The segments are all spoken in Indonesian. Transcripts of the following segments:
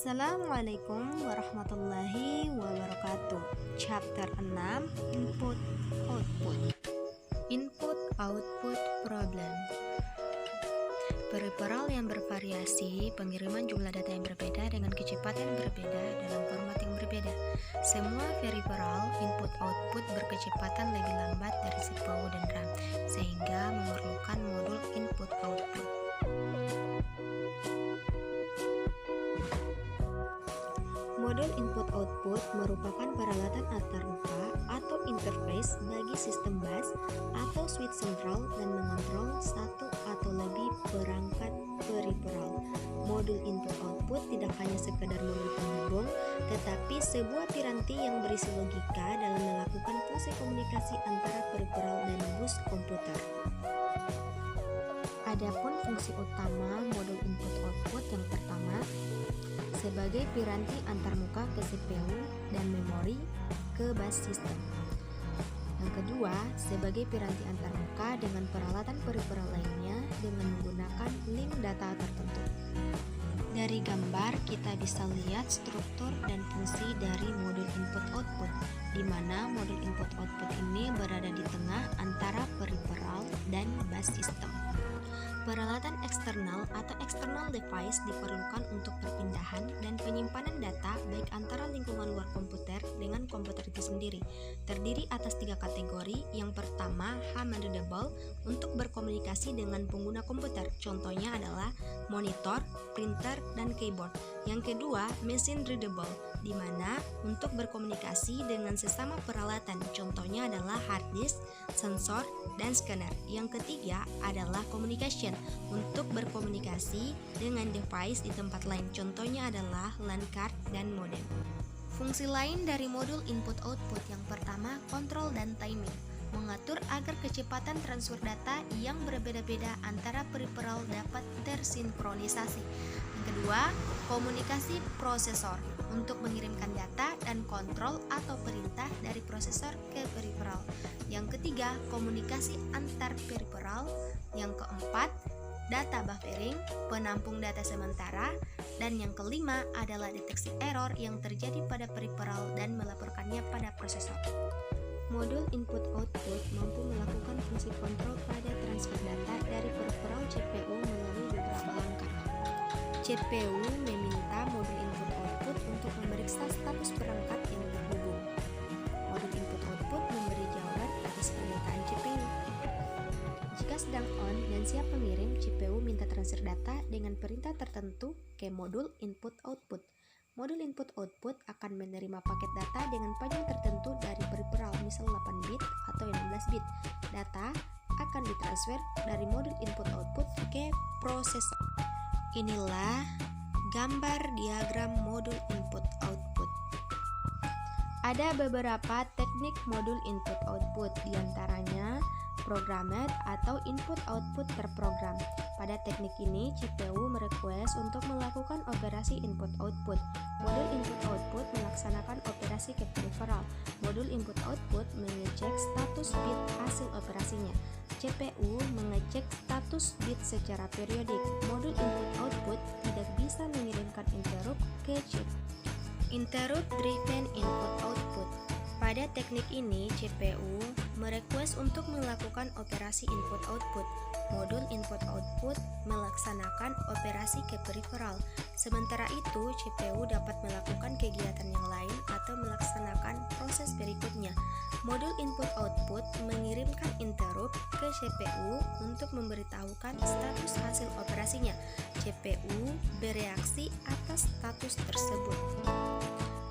Assalamualaikum warahmatullahi wabarakatuh. Chapter 6, Input Output. Input Output Problem. Peripheral yang bervariasi, pengiriman jumlah data yang berbeda dengan kecepatan yang berbeda dalam format yang berbeda. Semua peripheral input output berkecepatan lebih lambat dari CPU dan RAM, sehingga memerlukan modul input output. Modul input-output merupakan peralatan antarmuka atau interface bagi sistem bus atau switch sentral dan mengontrol satu atau lebih perangkat peripheral. Modul input-output tidak hanya sekedar modul penghubung, tetapi sebuah piranti yang berisi logika dalam melakukan fungsi komunikasi antara peripheral dan bus komputer. Adapun fungsi utama modul input-output yang pertama, sebagai piranti antarmuka ke CPU dan memori ke bus system. Yang kedua, sebagai piranti antarmuka dengan peralatan peripheral lainnya dengan menggunakan link data tertentu. Dari gambar kita bisa lihat struktur dan fungsi dari modul input-output, di mana modul input-output ini berada di tengah antara peripheral dan bus system. Peralatan eksternal atau external device diperlukan untuk perpindahan dan penyimpanan data baik antara lingkungan luar komputer dengan komputer itu sendiri. Terdiri atas 3 kategori. Yang pertama, human readable untuk berkomunikasi dengan pengguna komputer. Contohnya adalah monitor, printer, dan keyboard. Yang kedua, machine readable, di mana untuk berkomunikasi dengan sesama peralatan. Contohnya adalah hard disk, sensor, dan scanner. Yang ketiga adalah communication, untuk berkomunikasi dengan device di tempat lain. Contohnya adalah LAN card dan modem. Fungsi lain dari modul input-output yang pertama, kontrol dan timing, mengatur agar kecepatan transfer data yang berbeda-beda antara peripheral dapat tersinkronisasi. Yang kedua, komunikasi prosesor, untuk mengirimkan data dan kontrol atau perintah dari prosesor ke peripheral. Yang ketiga, komunikasi antar peripheral. Yang keempat, data buffering, penampung data sementara. Dan yang kelima adalah deteksi error yang terjadi pada peripheral dan melaporkannya pada prosesor. Modul input-output mampu melakukan fungsi kontrol pada transfer data dari peripheral CPU melalui beberapa langkah. CPU meminta modul input-output untuk memeriksa status perangkat yang terhubung. Modul input-output memberi jawaban atas permintaan CPU. Jika sedang on dan siap mengirim, CPU minta transfer data dengan perintah tertentu ke modul input-output. Modul input-output akan menerima paket data dengan panjang tertentu dari peripheral, misal 8 bit atau 16 bit. Data akan ditransfer dari modul input-output ke prosesor. Inilah gambar diagram modul input-output. Ada beberapa teknik modul input-output, diantaranya programmed atau input-output terprogram. Pada teknik ini, CPU merequest untuk melakukan operasi input-output. Modul input-output melaksanakan operasi ke peripheral. Modul input-output mengecek status bit hasil operasinya. CPU mengecek status bit secara periodik. Modul input-output tidak bisa mengirimkan interrupt ke chip. Interrupt driven input-output. Pada teknik ini, CPU merequest untuk melakukan operasi input-output. Modul input-output melaksanakan operasi ke peripheral. Sementara itu, CPU dapat melakukan kegiatan yang lain atau melaksanakan proses berikutnya. Modul input-output mengirimkan interrupt ke CPU untuk memberitahukan status hasil operasinya. CPU bereaksi atas status tersebut.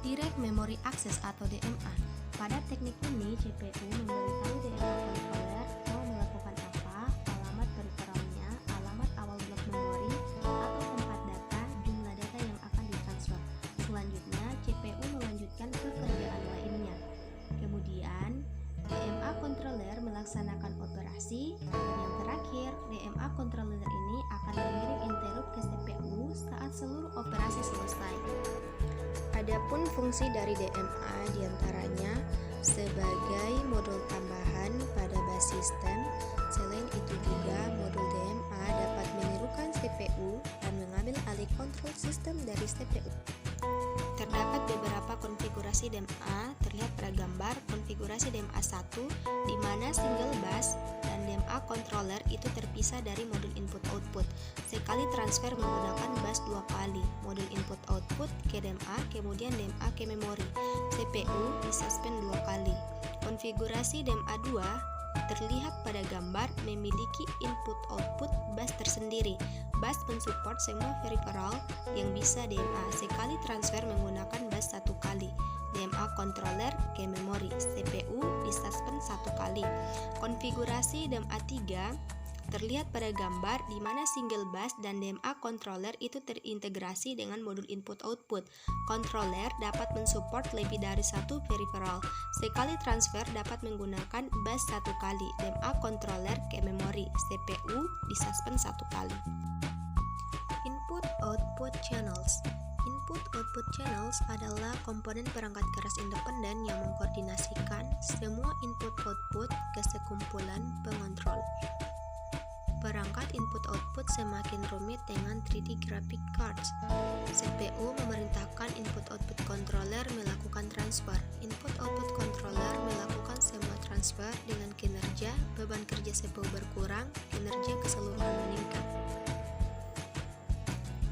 Direct Memory Access atau DMA. Pada teknik ini, CPU memberitahu DMA controller mau melakukan apa, alamat peripheralnya, alamat awal blok memori, atau tempat data, jumlah data yang akan ditransfer. Selanjutnya, CPU melanjutkan pekerjaan lainnya. Kemudian, DMA controller melaksanakan operasi, dan yang terakhir, DMA controller ini akan mengirim interrupt ke CPU saat seluruh operasi selesai. Adapun fungsi dari DMA diantaranya sebagai modul tambahan pada bus system. Selain itu juga modul DMA dapat menirukan CPU dan mengambil alih kontrol sistem dari CPU. Terdapat beberapa konfigurasi DMA terlihat pada gambar. Konfigurasi DMA 1 di mana single bus dan DMA controller itu terpisah dari modul input-output. Sekali transfer menggunakan bus 2 kali, modul input-output ke DMA, kemudian DMA ke memori. CPU disuspend 2 kali. Konfigurasi DMA 2 terlihat pada gambar memiliki input-output bus tersendiri. Bus mensupport semua peripheral yang bisa DMA. Sekali transfer menggunakan bus 1 kali. DMA controller ke memori. CPU disuspend 1 kali. Konfigurasi DMA 3 terlihat pada gambar di mana single bus dan DMA controller itu terintegrasi dengan modul input-output. Controller dapat mensupport lebih dari satu peripheral. Sekali transfer dapat menggunakan bus 1 kali. DMA controller ke memori. CPU disuspend 1 kali. Input-output channels. Input-output channels adalah komponen perangkat keras independen yang mengkoordinasikan semua input-output ke sekumpulan pengontrol. Perangkat input-output semakin rumit dengan 3D graphic cards. CPU memerintahkan input-output controller melakukan transfer. Input-output controller melakukan semua transfer dengan kinerja, beban kerja CPU berkurang, kinerja keseluruhan meningkat.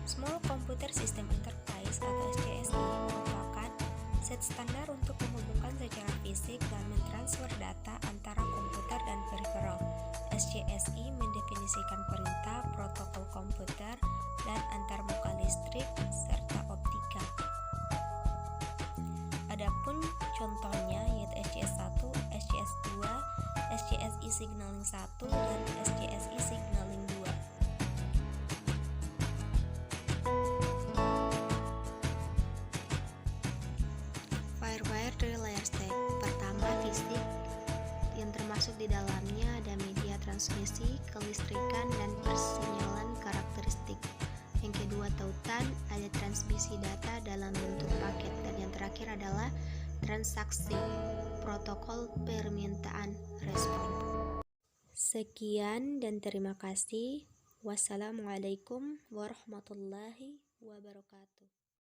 Small Computer System Interface atau SCSI merupakan set standar untuk menghubungkan secara fisik dan mentransfer data antara komputer dan peripheral. SCSI mendefinisikan perintah, protokol komputer, dan antarmuka listrik serta optika. Adapun contohnya yaitu SCS1, SCS2, SCSI Signaling 1, dan SCSI Signaling 2. Firewire dari layer stack. Pertama, fisik, yang termasuk di dalamnya ada media transmisi, kelistrikan, dan persinyalan karakteristik. Yang kedua, tautan, ada transmisi data dalam bentuk paket. Dan yang terakhir adalah transaksi, protokol permintaan respon. Sekian dan terima kasih. Wassalamualaikum warahmatullahi wabarakatuh.